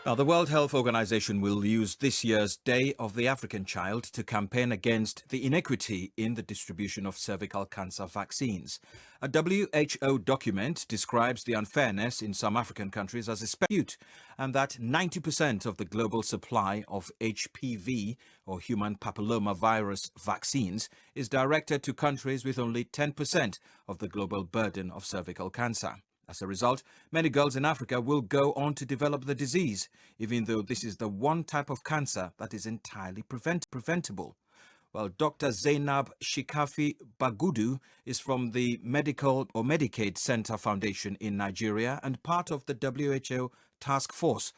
Now, the World Health Organization will use this year's Day of the African Child to campaign against the inequity in the distribution of cervical cancer vaccines. A WHO document describes the unfairness in some African countries as a dispute, and that 90% of the global supply of HPV, or human papillomavirus vaccines, is directed to countries with only 10% of the global burden of cervical cancer. As a result, many girls in Africa will go on to develop the disease, even though this is the one type of cancer that is entirely preventable. Well, Dr. Zainab Shinkafi-Bagudu is from the Medical or Medicaid Center Foundation in Nigeria and part of the WHO task force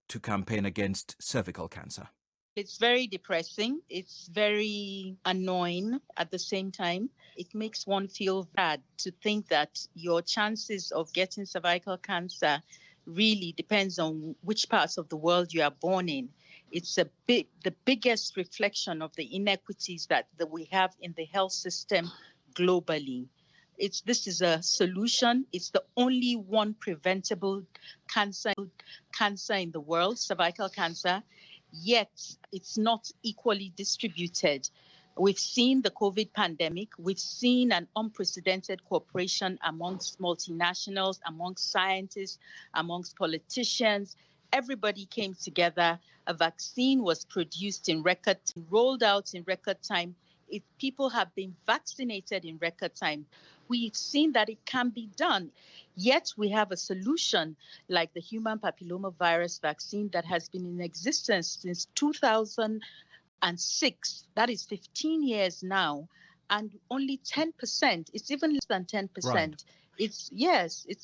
to campaign against cervical cancer. It's very depressing. It's very annoying at the same time. It makes one feel bad to think that your chances of getting cervical cancer really depends on which parts of the world you are born in. It's the biggest reflection of the inequities that we have in the health system globally. This is a solution. It's the only one preventable cancer in the world, cervical cancer. Yet it's not equally distributed. We've seen the COVID pandemic. We've seen an unprecedented cooperation amongst multinationals, amongst scientists, amongst politicians. Everybody came together. A vaccine was produced in record, rolled out in record time. People have been vaccinated in record time. We've seen that it can be done. Yet we have a solution like the human papillomavirus vaccine that has been in existence since 2006. That is 15 years now. And only 10%, it's even less than 10%. Right. It's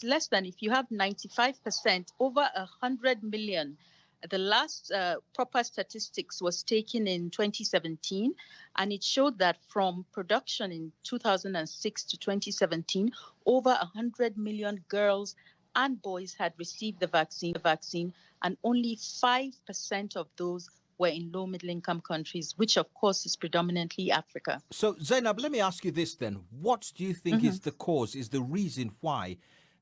less than, if you have 95%, over 100 million. The last proper statistics was taken in 2017, and it showed that from production in 2006 to 2017, over 100 million girls and boys had received the vaccine, and only 5% of those were in low middle income countries, which of course is predominantly Africa. So, Zainab, let me ask you this then. What do you think is the cause, is the reason why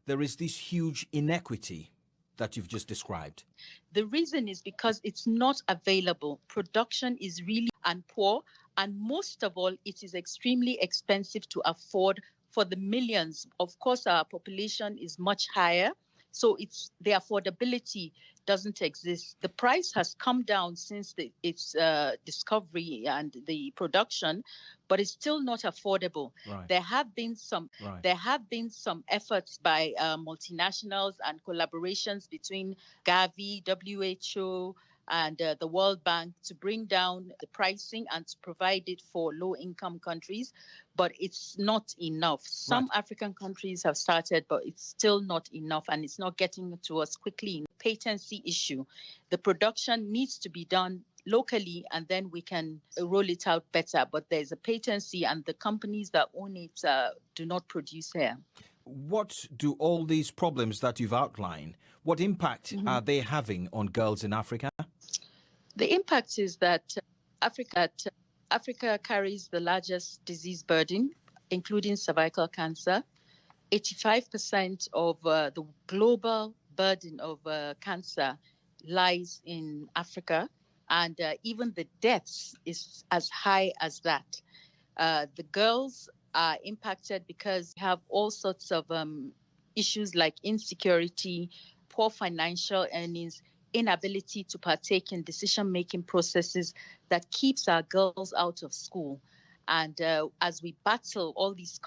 there is this huge inequity that you've just described? The reason is because it's not available. Production is really poor, and most of all, it is extremely expensive to afford for the millions. Of course, our population is much higher, so the affordability doesn't exist. The price has come down since its discovery and the production, but it's still not affordable. Right. There have been some efforts by multinationals and collaborations between Gavi, WHO, and the World Bank to bring down the pricing and to provide it for low-income countries, but it's not enough. Some African countries have started, but it's still not enough, and it's not getting to us quickly. Patency issue. The production needs to be done locally, and then we can roll it out better. But there's a patency, and the companies that own it do not produce here. What do all these problems that you've outlined, what impact are they having on girls in Africa? The impact is that Africa carries the largest disease burden, including cervical cancer. 85% of the global burden of cancer lies in Africa, and even the deaths is as high as that. The girls are impacted because we have all sorts of issues like insecurity, poor financial earnings, inability to partake in decision-making processes that keeps our girls out of school. And as we battle all these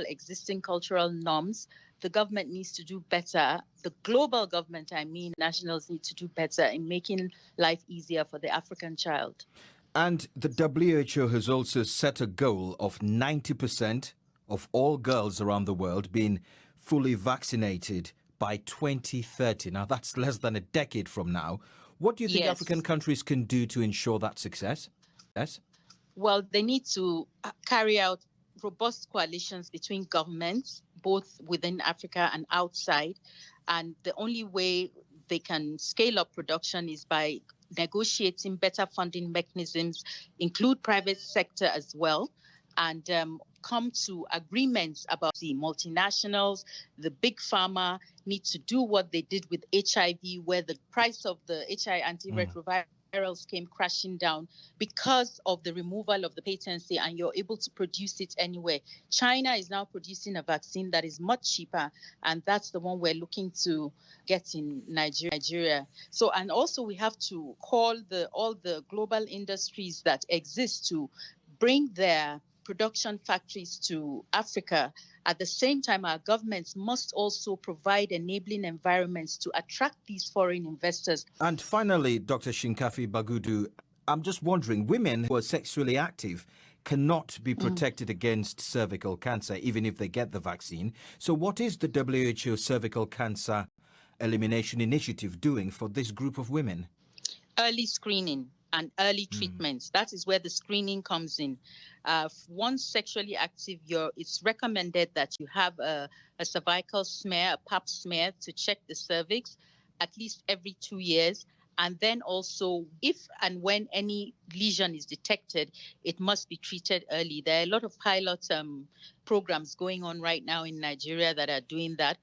existing cultural norms, the government needs to do better. The global government, nationals need to do better in making life easier for the African child. And the WHO has also set a goal of 90% of all girls around the world being fully vaccinated by 2030. Now, that's less than a decade from now. What do you think African countries can do to ensure that success? Yes. Well, they need to carry out robust coalitions between governments, both within Africa and outside. And the only way they can scale up production is by negotiating better funding mechanisms, include private sector as well. And come to agreements about the multinationals, the big pharma need to do what they did with HIV, where the price of the HIV antiretrovirals came crashing down because of the removal of the patency, and you're able to produce it anywhere. China is now producing a vaccine that is much cheaper, and that's the one we're looking to get in Nigeria. So, and also we have to call all the global industries that exist to bring their production factories to Africa. At the same time, our governments must also provide enabling environments to attract these foreign investors. And finally, Dr. Shinkafi-Bagudu, I'm just wondering, women who are sexually active cannot be protected against cervical cancer even if they get the vaccine. So what is the WHO cervical cancer elimination initiative doing for this group of women? Early screening and early treatments. That is where the screening comes in. Once sexually active, it's recommended that you have a cervical smear, a pap smear to check the cervix at least every 2 years. And then also, if and when any lesion is detected, it must be treated early. There are a lot of pilot programs going on right now in Nigeria that are doing that.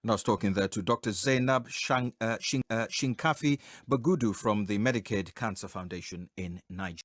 And I was talking there to Dr. Zainab Shinkafi-Bagudu from the Medicaid Cancer Foundation in Nigeria.